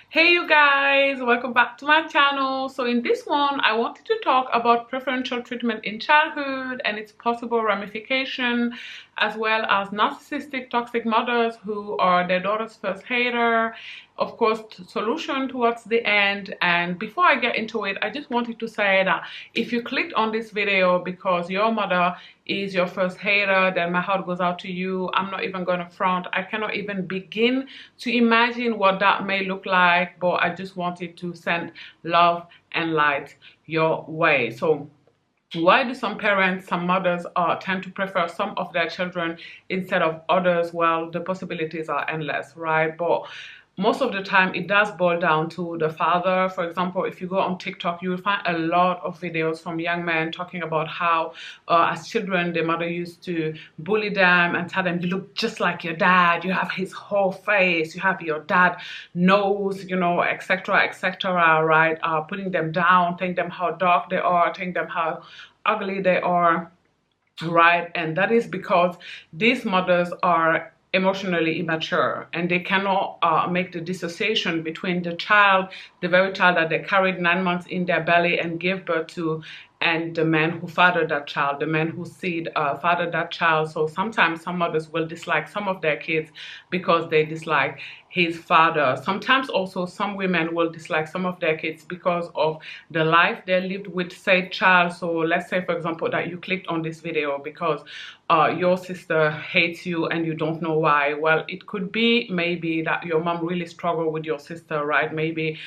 Hey you guys, welcome back to my channel. So in this one, I wanted to talk about preferential treatment in childhood and its possible ramification, as well as narcissistic toxic mothers who are their daughter's first hater, of course, solution towards the end. And before I get into it, I just wanted to say that if you clicked on this video because your mother is your first hater, then my heart goes out to you. I'm not even going to front. I cannot even begin to imagine what that may look like, but I just wanted to send love and light your way. So why do some parents, some mothers tend to prefer some of their children instead of others? Well, the possibilities are endless, right? But most of the time it does boil down to the father. For example, if you go on TikTok, you will find a lot of videos from young men talking about how as children their mother used to bully them and tell them, you look just like your dad, you have his whole face, you have your dad nose, you know, etc, etc, right? Putting them down, telling them how dark they are, telling them how ugly they are, right? And that is because these mothers are emotionally immature and they cannot make the dissociation between the child, the very child that they carried 9 months in their belly and gave birth to, and the man who fathered that child, the man who seed fathered that child. So sometimes some mothers will dislike some of their kids because they dislike his father. Sometimes also some women will dislike some of their kids because of the life they lived with said child. So let's say, for example, that you clicked on this video because your sister hates you and you don't know why. Well, it could be maybe that your mom really struggled with your sister, right? Maybe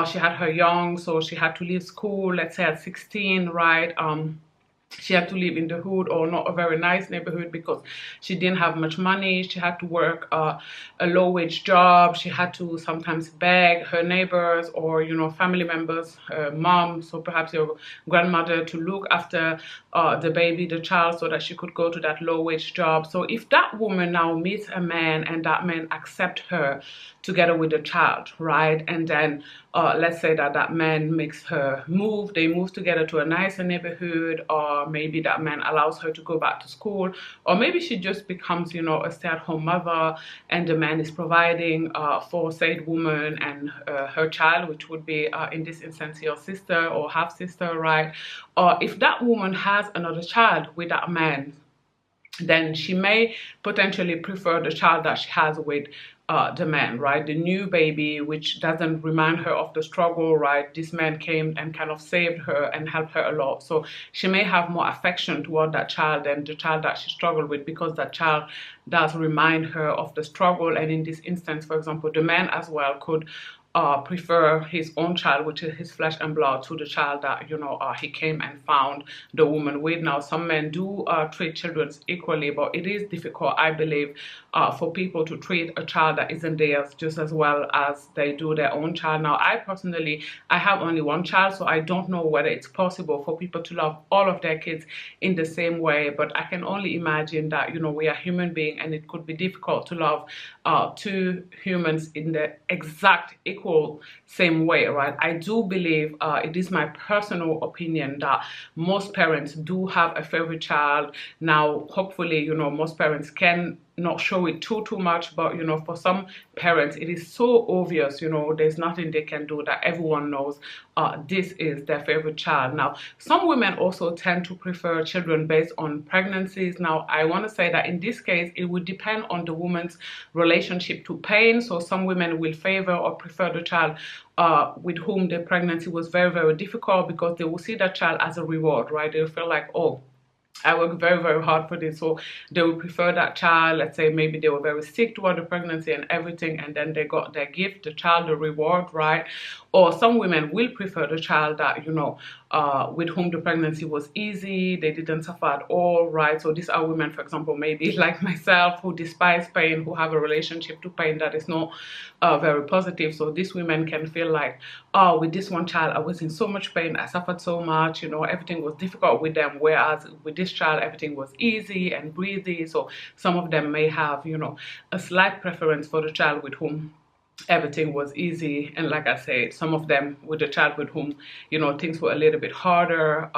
she had her young, so she had to leave school, let's say at 16, right? She had to live in the hood or not a very nice neighborhood because she didn't have much money. She had to work a low-wage job. She had to sometimes beg her neighbors or, you know, family members, her mom, so perhaps your grandmother, to look after the baby, the child, so that she could go to that low-wage job. So if that woman now meets a man and that man accepts her together with the child, right? And then let's say that that man makes her move, they move together to a nicer neighborhood, or maybe that man allows her to go back to school, or maybe she just becomes, you know, a stay-at-home mother and the man is providing for said woman and her child, which would be in this instance your sister or half-sister, right? Or if that woman has another child with that man, then she may potentially prefer the child that she has with the man, right? The new baby, which doesn't remind her of the struggle, right? This man came and kind of saved her and helped her a lot. So she may have more affection toward that child than the child that she struggled with, because that child does remind her of the struggle. And in this instance, for example, the man as well could prefer his own child, which is his flesh and blood, to the child that, you know, he came and found the woman with. Now, some men do treat children equally, but it is difficult, I believe, for people to treat a child that isn't theirs just as well as they do their own child. Now, I personally, I have only one child, so I don't know whether it's possible for people to love all of their kids in the same way, but I can only imagine that, you know, we are human beings and it could be difficult to love two humans in the exact equal same way, right? I do believe, it is my personal opinion, that most parents do have a favorite child. Now, hopefully, you know, most parents can not show it too much, but, you know, for some parents it is so obvious, you know, there's nothing they can do, that everyone knows this is their favorite child. Now, some women also tend to prefer children based on pregnancies. Now, I want to say that in this case it would depend on the woman's relationship to pain. So some women will favor or prefer the child with whom the pregnancy was very difficult, because they will see that child as a reward, right? They'll feel like, oh, I worked very hard for this. So they would prefer that child. Let's say maybe they were very sick toward the pregnancy and everything, and then they got their gift, the child, the reward, right? Or some women will prefer the child that, you know, with whom the pregnancy was easy, they didn't suffer at all, right? So these are women, for example, maybe like myself, who despise pain, who have a relationship to pain that is not very positive. So these women can feel like, oh, with this one child I was in so much pain, I suffered so much, you know, everything was difficult with them, whereas with this child everything was easy and breezy. So some of them may have, you know, a slight preference for the child with whom everything was easy. And like I said, some of them with the child with whom, you know, things were a little bit harder.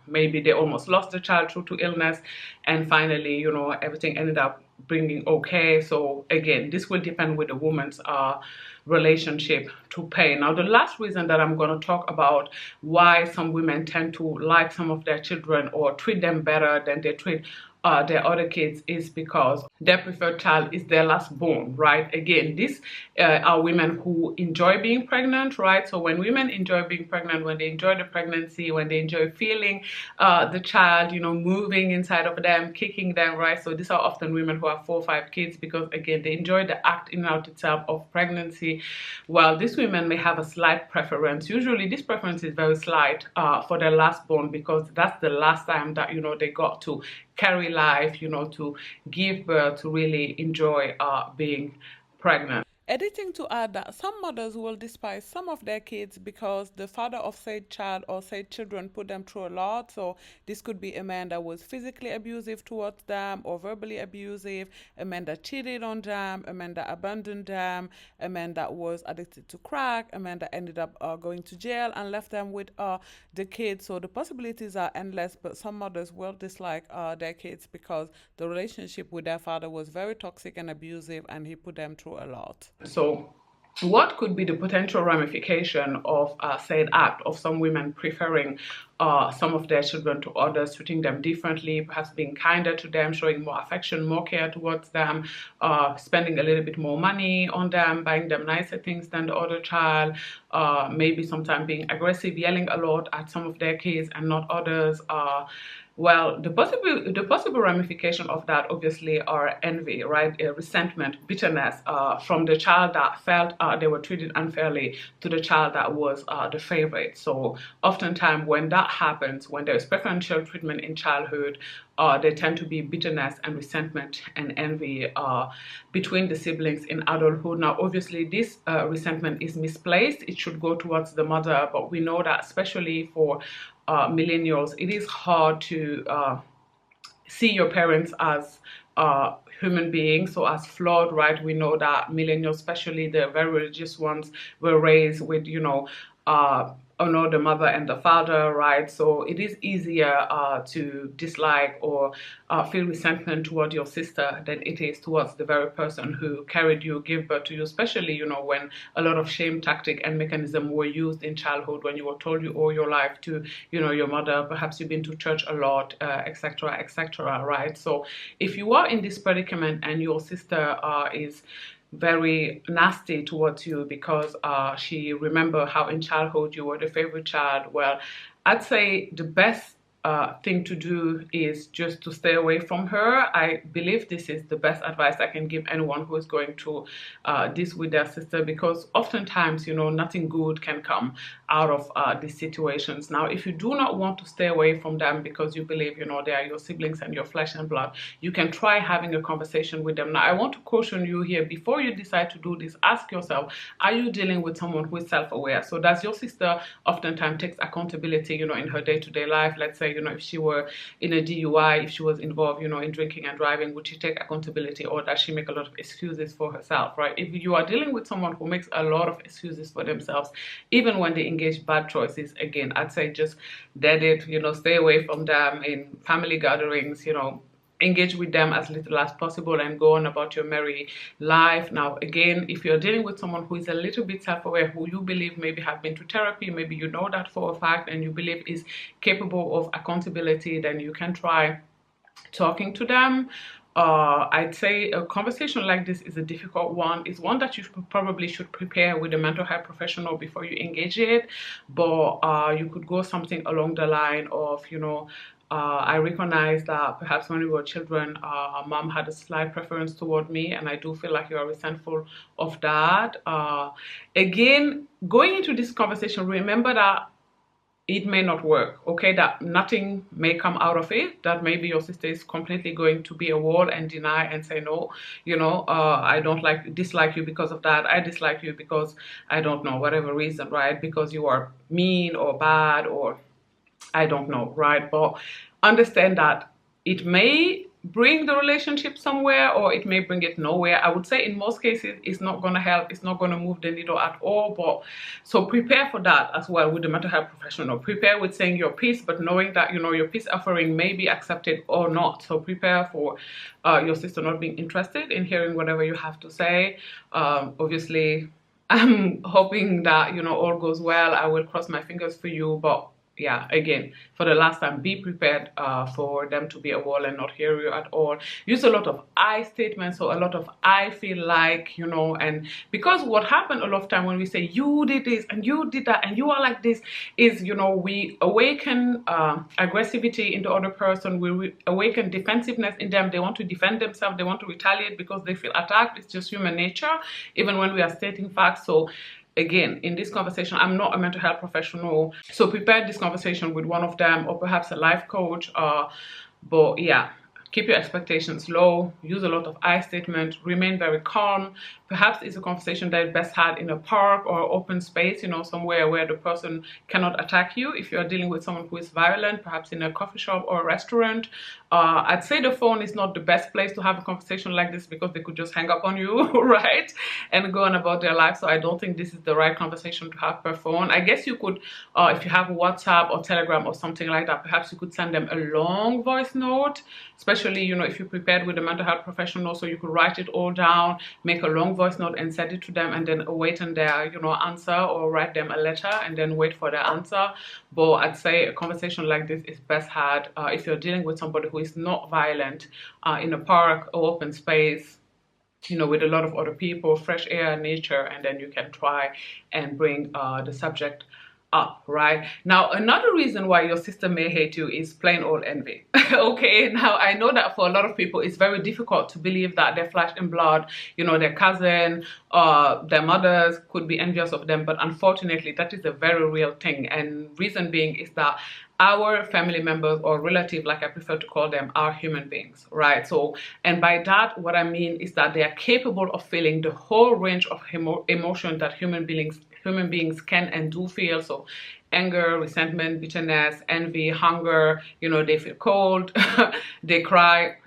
Maybe they almost lost the child due to illness, and finally, you know, everything ended up bringing okay. So again, this will depend with the woman's relationship to pay. Now, the last reason that I'm going to talk about why some women tend to like some of their children or treat them better than they treat their other kids is because their preferred child is their last born, right? Again, these are women who enjoy being pregnant, right? So when women enjoy being pregnant, when they enjoy the pregnancy, when they enjoy feeling the child, you know, moving inside of them, kicking them, right? So these are often women who have 4 or 5 kids because, again, they enjoy the act in and out itself of pregnancy. While these women may have a slight preference, usually this preference is very slight for their last born because that's the last time that, you know, they got to carry life, you know, to give birth, to really enjoy being pregnant. Editing to add that some mothers will despise some of their kids because the father of said child or said children put them through a lot. So this could be a man that was physically abusive towards them or verbally abusive, a man that cheated on them, a man that abandoned them, a man that was addicted to crack, a man that ended up going to jail and left them with the kids. So the possibilities are endless, but some mothers will dislike their kids because the relationship with their father was very toxic and abusive and he put them through a lot. So what could be the potential ramification of said act of some women preferring some of their children to others, treating them differently, perhaps being kinder to them, showing more affection, more care towards them, spending a little bit more money on them, buying them nicer things than the other child, maybe sometimes being aggressive, yelling a lot at some of their kids and not others. Well, the possible ramification of that obviously are envy, right? Resentment, bitterness from the child that felt they were treated unfairly to the child that was the favorite. So oftentimes when that happens, when there's preferential treatment in childhood, there tend to be bitterness and resentment and envy between the siblings in adulthood. Now, obviously, this resentment is misplaced. It should go towards the mother, but we know that especially for millennials, it is hard to see your parents as human beings, so as flawed, right? We know that millennials, especially the very religious ones, were raised with, you know, honor the mother and the father, right? So it is easier to dislike or feel resentment toward your sister than it is towards the very person who carried you, gave birth to you, especially, you know, when a lot of shame tactic and mechanism were used in childhood, when you were told you owe your life to, you know, your mother, perhaps you've been to church a lot, etc., etc., right? So if you are in this predicament and your sister is very nasty towards you because she remember how in childhood you were the favorite child, well, I'd say the best thing to do is just to stay away from her. I believe this is the best advice I can give anyone who is going to this with their sister, because oftentimes, you know, nothing good can come out of these situations. Now, if you do not want to stay away from them because you believe, you know, they are your siblings and your flesh and blood, you can try having a conversation with them. Now, I want to caution you here, before you decide to do this, ask yourself, are you dealing with someone who is self-aware? So does your sister oftentimes takes accountability, you know, in her day-to-day life? Let's say, you know, if she were in a DUI, if she was involved, you know, in drinking and driving, would she take accountability, or does she make a lot of excuses for herself, right? If you are dealing with someone who makes a lot of excuses for themselves, even when they engage bad choices, again, I'd say just dead it, you know, stay away from them in family gatherings, you know, engage with them as little as possible and go on about your merry life. Now, again, if you're dealing with someone who is a little bit self-aware, who you believe maybe have been to therapy, maybe you know that for a fact, and you believe is capable of accountability, then you can try talking to them. I'd say a conversation like this is a difficult one. It's one that you probably should prepare with a mental health professional before you engage it, but you could go something along the line of, you know, I recognize that perhaps when we were children, mom had a slight preference toward me, and I do feel like you are resentful of that. Again, going into this conversation, remember that it may not work, okay? That nothing may come out of it, that maybe your sister is completely going to be a wall and deny and say, no, you know, I don't dislike you because of that. I dislike you because I don't know, whatever reason, right? Because you are mean or bad, or I don't know, right? But understand that it may bring the relationship somewhere, or it may bring it nowhere. I would say in most cases it's not going to help, it's not going to move the needle at all. But so prepare for that as well with the mental health professional. Prepare with saying your piece, but knowing that, you know, your peace offering may be accepted or not. So prepare for your sister not being interested in hearing whatever you have to say. Obviously, I'm hoping that, you know, all goes well. I will cross my fingers for you, but yeah, again, for the last time, be prepared for them to be a wall and not hear you at all. Use a lot of I statements, so a lot of I feel like, you know. And because what happened a lot of time when we say you did this and you did that and you are like this is, you know, we awaken aggressivity in the other person, we awaken defensiveness in them. They want to defend themselves, they want to retaliate because they feel attacked. It's just human nature, even when we are stating facts. So again, in this conversation, I'm not a mental health professional, so prepare this conversation with one of them or perhaps a life coach. But yeah, keep your expectations low, use a lot of I statement, remain very calm. Perhaps it's a conversation that is best had in a park or open space, you know, somewhere where the person cannot attack you. If you're dealing with someone who is violent, perhaps in a coffee shop or a restaurant. I'd say the phone is not the best place to have a conversation like this because they could just hang up on you, right, and go on about their life. So I don't think this is the right conversation to have per phone. I guess you could, if you have WhatsApp or Telegram or something like that, perhaps you could send them a long voice note, especially, you know, if you prepared with a mental health professional, so you could write it all down, make a long voice note and send it to them, and then wait on their, you know, answer, or write them a letter and then wait for their answer. But I'd say a conversation like this is best had if you're dealing with somebody who is not violent, in a park or open space, you know, with a lot of other people, fresh air, nature, and then you can try and bring the subject up. Right now, another reason why your sister may hate you is plain old envy. Okay, now I know that for a lot of people it's very difficult to believe that their flesh and blood, you know, their cousin, their mothers could be envious of them, but unfortunately that is a very real thing. And reason being is that our family members, or relative, like I prefer to call them, are human beings, right? So, and by that what I mean is that they are capable of feeling the whole range of emotion that human beings can and do feel. So anger, resentment, bitterness, envy, hunger, you know, they feel cold, they cry.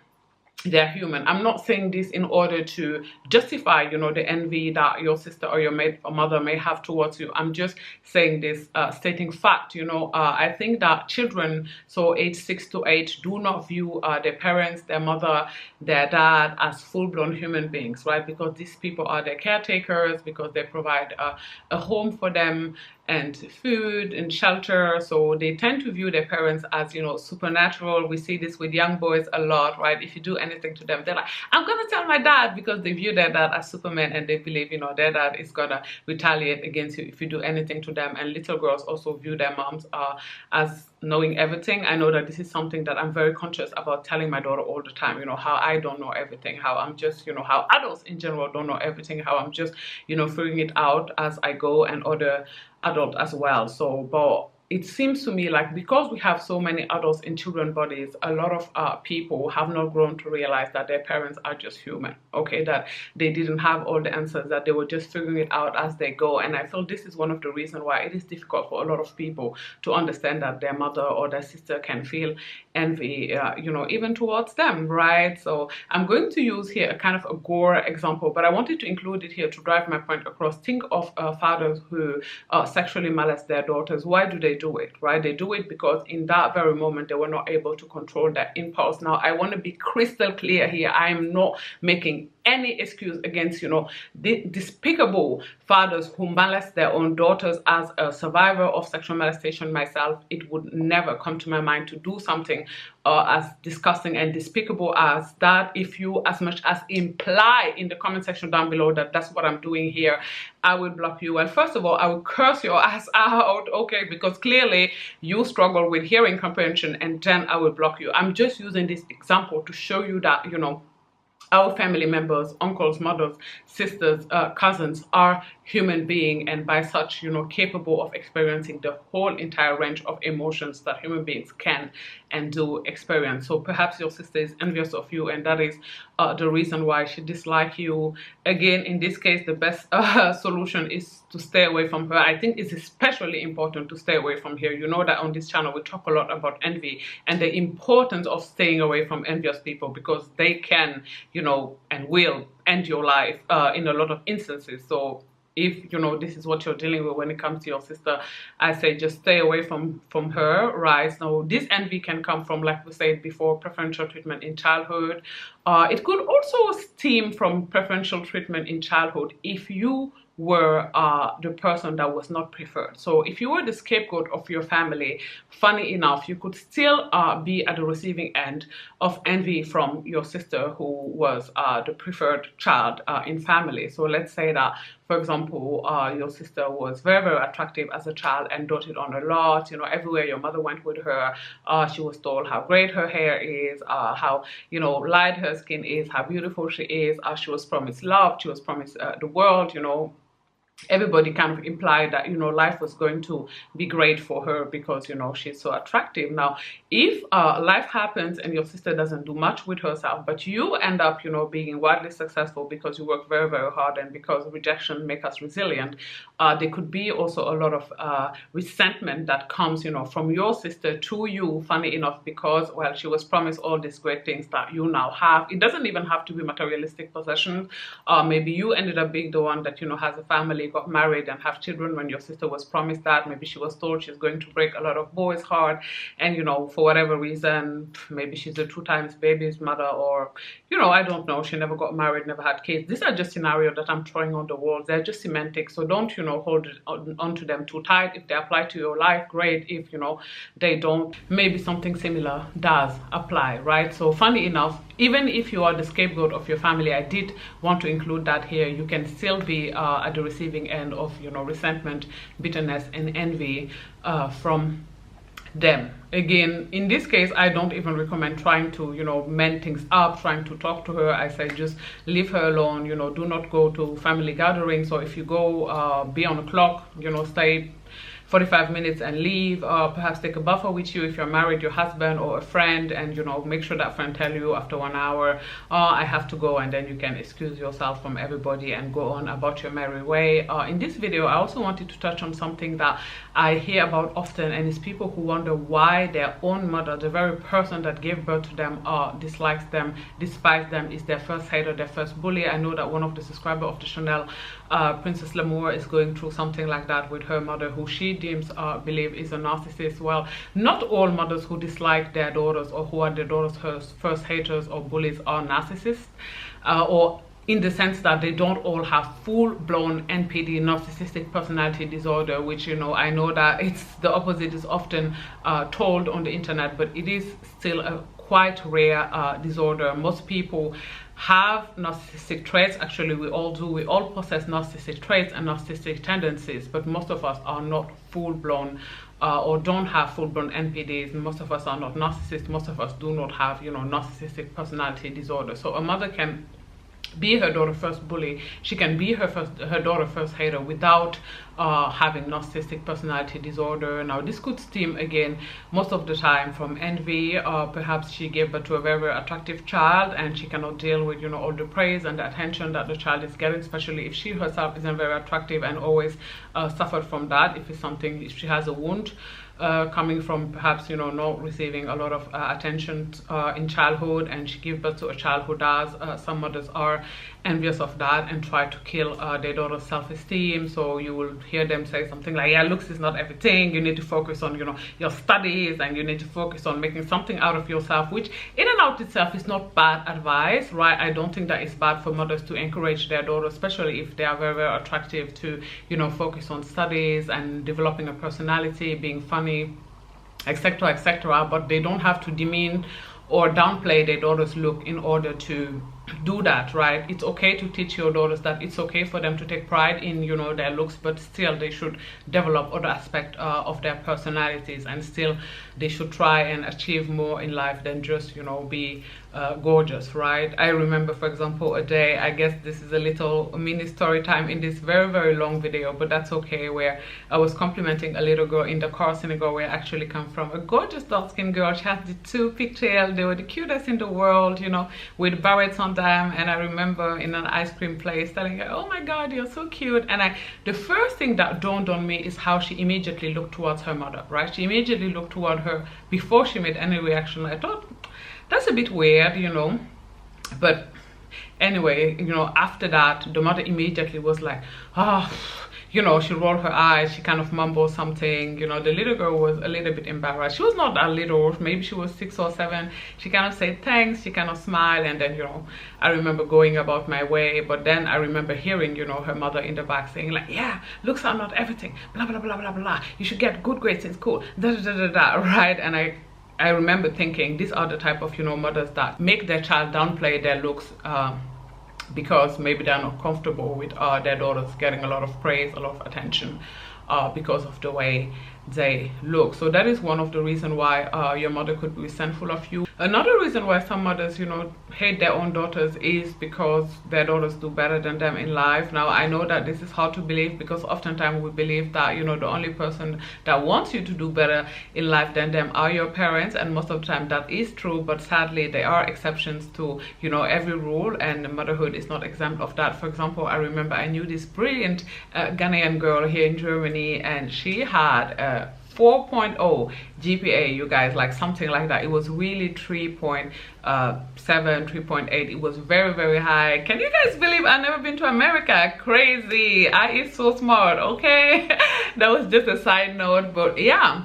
They're human. I'm not saying this in order to justify, you know, the envy that your sister or your mate or mother may have towards you. I'm just saying this, stating fact. You know, I think that children, so age 6 to 8, do not view their parents, their mother, their dad as full-blown human beings, right? Because these people are their caretakers, because they provide a home for them and food and shelter. So they tend to view their parents as, you know, supernatural. We see this with young boys a lot, right? If you do anything to them, they're like, I'm gonna tell my dad, because they view their dad as Superman, and they believe, you know, their dad is gonna retaliate against you if you do anything to them. And little girls also view their moms as knowing everything. I know that this is something that I'm very conscious about telling my daughter all the time, you know, how I don't know everything, how I'm just, you know, how adults in general don't know everything, how I'm just, you know, figuring it out as I go, and other adult as well. So, but it seems to me like because we have so many adults in children's bodies, a lot of people have not grown to realize that their parents are just human, okay, that they didn't have all the answers, that they were just figuring it out as they go. And I feel this is one of the reasons why it is difficult for a lot of people to understand that their mother or their sister can feel envy, you know, even towards them, right? So I'm going to use here a kind of a gore example, but I wanted to include it here to drive my point across. Think of fathers who sexually molest their daughters. Why do they do it, right? They do it because in that very moment they were not able to control that impulse. Now I want to be crystal clear here. I am not making any excuse against, you know, the despicable fathers who molest their own daughters. As a survivor of sexual molestation myself, it would never come to my mind to do something as disgusting and despicable as that. If you as much as imply in the comment section down below that that's what I'm doing here, I will block you. And first of all, I will curse your ass out, okay, because clearly you struggle with hearing comprehension, and then I will block you. I'm just using this example to show you that, you know, our family members, uncles, mothers, sisters, cousins are human being, and by such, you know, capable of experiencing the whole entire range of emotions that human beings can and do experience. So perhaps your sister is envious of you, and that is the reason why she dislikes you. Again, in this case, the best solution is to stay away from her. I think it's especially important to stay away from her. You know that on this channel we talk a lot about envy and the importance of staying away from envious people, because they can, you know, and will end your life in a lot of instances. So if, you know, this is what you're dealing with when it comes to your sister, I say just stay away from her, right? So this envy can come from, like we said before, preferential treatment in childhood. It could also stem from preferential treatment in childhood if you were the person that was not preferred. So if you were the scapegoat of your family, funny enough, you could still be at the receiving end of envy from your sister who was the preferred child in family. So let's say that, for example, your sister was very, very attractive as a child and doted on a lot. You know, everywhere your mother went with her, she was told how great her hair is, how, you know, light her skin is, how beautiful she is. She was promised love, she was promised the world, you know. Everybody kind of implied that, you know, life was going to be great for her because, you know, she's so attractive. Now, if life happens and your sister doesn't do much with herself, but you end up, you know, being wildly successful because you work very, very hard, and because rejection makes us resilient, there could be also a lot of resentment that comes, you know, from your sister to you, funny enough, because, well, she was promised all these great things that you now have. It doesn't even have to be materialistic possessions. Maybe you ended up being the one that, you know, has a family, got married and have children when your sister was promised that. Maybe she was told she's going to break a lot of boys' heart, and, you know, for whatever reason, maybe she's a 2 times baby's mother, or, you know, I don't know, she never got married, never had kids. These are just scenarios that I'm throwing on the walls. They're just semantics, so don't, you know, hold on to them too tight. If they apply to your life, great. If, you know, they don't, maybe something similar does apply, right? So funny enough, even if you are the scapegoat of your family, I did want to include that here, you can still be at the receiving end of, you know, resentment, bitterness, and envy from them. Again, in this case, I don't even recommend trying to, you know, mend things up, trying to talk to her. I say just leave her alone, you know, do not go to family gatherings, or if you go, be on the clock, you know, stay 45 minutes and leave. Perhaps take a buffer with you if you're married, your husband or a friend, and, you know, make sure that friend tell you after 1 hour, I have to go, and then you can excuse yourself from everybody and go on about your merry way. In this video, I also wanted to touch on something that I hear about often, and it's people who wonder why their own mother, the very person that gave birth to them, dislikes them, despises them, is their first hater, their first bully. I know that one of the subscribers of the channel, Princess Lamour, is going through something like that with her mother, who she deems believe is a narcissist. Well, not all mothers who dislike their daughters or who are their daughters' first haters or bullies are narcissists, or in the sense that they don't all have full-blown NPD, narcissistic personality disorder, which, you know, I know that it's the opposite is often told on the internet, but it is still a quite rare disorder. Most people have narcissistic traits. Actually, we all do. We all possess narcissistic traits and narcissistic tendencies, but most of us are not full-blown or don't have full-blown NPDs. Most of us are not narcissists. Most of us do not have, you know, narcissistic personality disorder. So a mother can be her daughter's first bully, she can be her daughter's first hater without having narcissistic personality disorder. Now, this could stem, again, most of the time from envy. Perhaps she gave birth to a very, very attractive child, and she cannot deal with, you know, all the praise and the attention that the child is getting, especially if she herself isn't very attractive and always suffered from that. If it's something, if she has a wound coming from perhaps, you know, not receiving a lot of attention in childhood, and she gives birth to a child who does. Some mothers are envious of that and try to kill their daughter's self-esteem. So you will hear them say something like, yeah, looks is not everything, you need to focus on, you know, your studies, and you need to focus on making something out of yourself, which in and out itself is not bad advice, right? I don't think that it's bad for mothers to encourage their daughters, especially if they are very, very attractive, to, you know, focus on studies and developing a personality, being funny, etc., etc. But they don't have to demean or downplay their daughter's look in order to do that, right? It's okay to teach your daughters that it's okay for them to take pride in, you know, their looks, but still they should develop other aspects of their personalities, and still they should try and achieve more in life than just, you know, be gorgeous, right? I remember, for example, a day, I guess this is a little mini story time in this very, very long video, but that's okay, where I was complimenting a little girl in the car, Senegal, where I actually come from, a gorgeous dark-skinned girl. She had the two pigtails, they were the cutest in the world, you know, with barrettes on them. And I remember in an ice cream place telling her, oh my god, you're so cute. And the first thing that dawned on me is how she immediately looked towards her mother, right? She immediately looked toward her before she made any reaction. I thought, that's a bit weird, you know. But anyway, you know, after that, the mother immediately was like, oh, you know, she rolled her eyes, she kind of mumbled something, you know. The little girl was a little bit embarrassed. She was not that little, maybe she was 6 or 7. She kind of said thanks, she kind of smiled, and then, you know, I remember going about my way. But then I remember hearing, you know, her mother in the back saying like, yeah, looks are not everything, blah blah blah blah blah, you should get good grades in school, da da da da da, right? And I remember thinking, these are the type of, you know, mothers that make their child downplay their looks, because maybe they're not comfortable with their daughters getting a lot of praise, a lot of attention, because of the way they look. So that is one of the reasons why your mother could be resentful of you. Another reason why some mothers, you know, hate their own daughters is because their daughters do better than them in life. Now, I know that this is hard to believe, because oftentimes we believe that, you know, the only person that wants you to do better in life than them are your parents, and most of the time that is true. But sadly, there are exceptions to, you know, every rule, and motherhood is not exempt of that. For example, I remember I knew this brilliant Ghanaian girl here in Germany, and she had 4.0 GPA, you guys, like something like that. It was really 3.7, 3.8. It was very, very high. Can you guys believe I've never been to America? Crazy. I is so smart, okay? That was just a side note, but yeah.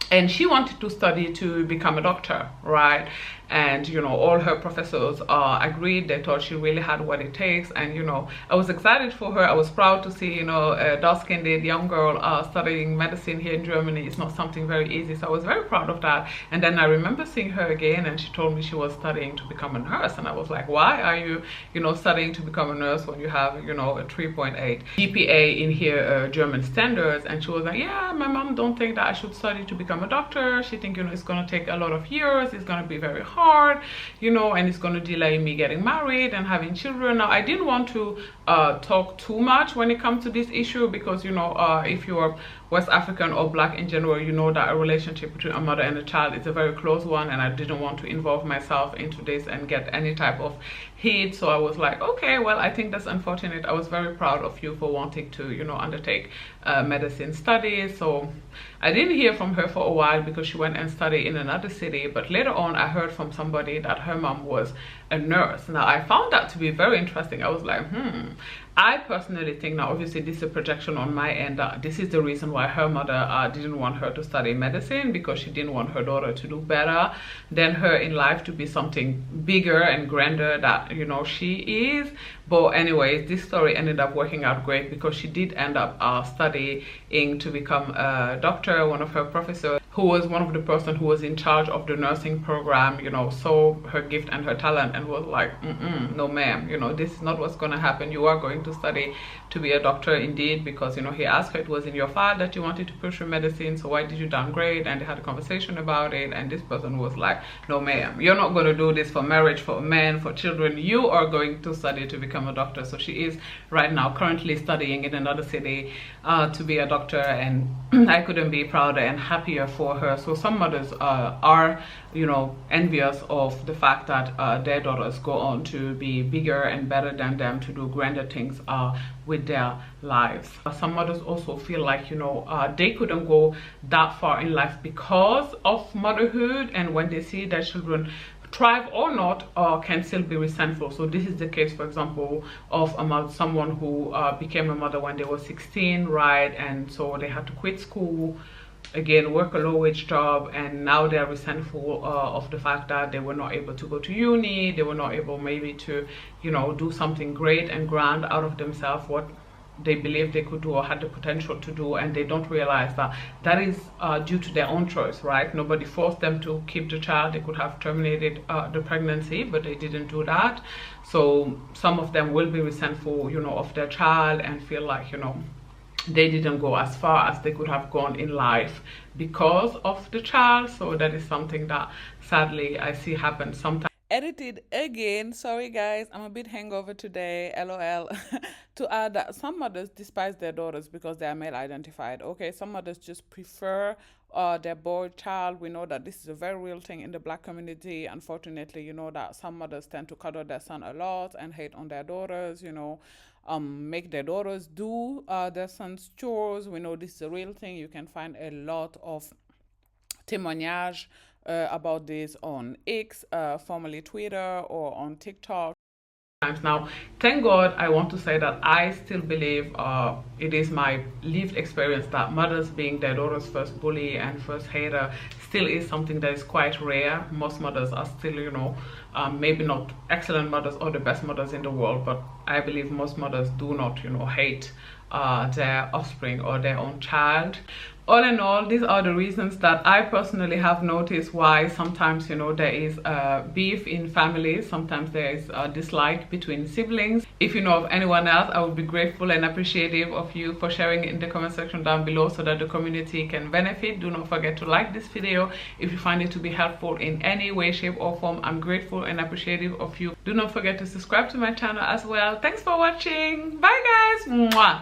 And she wanted to study to become a doctor, right? And, you know, all her professors agreed. They thought she really had what it takes. And, you know, I was excited for her. I was proud to see, you know, a dark-skinned young girl studying medicine here in Germany. It's not something very easy. So I was very proud of that. And then I remember seeing her again, and she told me she was studying to become a nurse. And I was like, why are you, you know, studying to become a nurse when you have, you know, a 3.8 GPA in here, German standards? And she was like, yeah, my mom don't think that I should study to become a doctor. She think, you know, it's going to take a lot of years. It's going to be very hard, you know, and it's going to delay me getting married and having children. Now, I didn't want to talk too much when it comes to this issue, because, you know, if you're West African or black in general, you know that a relationship between a mother and a child is a very close one, and I didn't want to involve myself into this and get any type of heat. So I was like, okay, well, I think that's unfortunate. I was very proud of you for wanting to, you know, undertake medicine studies. So I didn't hear from her for a while, because she went and studied in another city. But later on, I heard from somebody that her mom was a nurse. Now, I found that to be very interesting. I was like, I personally think, now obviously this is a projection on my end, that this is the reason why her mother didn't want her to study medicine, because she didn't want her daughter to do better than her in life, to be something bigger and grander that, you know, she is. But anyways, this story ended up working out great, because she did end up studying to become a doctor. One of her professors, who was one of the person who was in charge of the nursing program, you know, saw her gift and her talent and was like, no ma'am, you know, this is not what's going to happen. You are going to study to be a doctor indeed, because, you know, he asked her, it was in your file that you wanted to pursue medicine, so why did you downgrade? And they had a conversation about it, and this person was like, no ma'am, you're not going to do this for marriage, for men, for children. You are going to study to become a doctor. So she is right now currently studying in another city to be a doctor, and I couldn't be prouder and happier for her. So some mothers are, you know, envious of the fact that their daughters go on to be bigger and better than them, to do grander things with their lives. Some mothers also feel like, you know, they couldn't go that far in life because of motherhood, and when they see their children thrive or not, can still be resentful. So this is the case, for example, of someone who became a mother when they were 16, right? And so they had to quit school, again, work a low-wage job, and now they're resentful of the fact that they were not able to go to uni. They were not able maybe to, you know, do something great and grand out of themselves, what they believe they could do or had the potential to do, and they don't realize that that is due to their own choice, right? Nobody forced them to keep the child. They could have terminated the pregnancy, but they didn't do that. So some of them will be resentful, you know, of their child, and feel like, you know, they didn't go as far as they could have gone in life because of the child. So that is something that sadly I see happen sometimes. edited again. Sorry guys, I'm a bit hangover today, lol. To add that some mothers despise their daughters because they are male identified. Okay, some mothers just prefer their boy child. We know that this is a very real thing in the black community. Unfortunately, you know that some mothers tend to cuddle their son a lot and hate on their daughters, you know, make their daughters do their son's chores. We know this is a real thing. You can find a lot of témoignages about this on X, formerly Twitter, or on TikTok. Now, thank God, I want to say that I still believe it is my lived experience that mothers being their daughter's first bully and first hater still is something that is quite rare. Most mothers are still, you know, maybe not excellent mothers or the best mothers in the world, but I believe most mothers do not, you know, hate their offspring or their own child. All in all, these are the reasons that I personally have noticed why sometimes, you know, there is beef in families. Sometimes there is a dislike between siblings. If you know of anyone else, I would be grateful and appreciative of you for sharing it in the comment section down below so that the community can benefit. Do not forget to like this video if you find it to be helpful in any way, shape or form. I'm grateful and appreciative of you. Do not forget to subscribe to my channel as well. Thanks for watching. Bye guys. Mwah.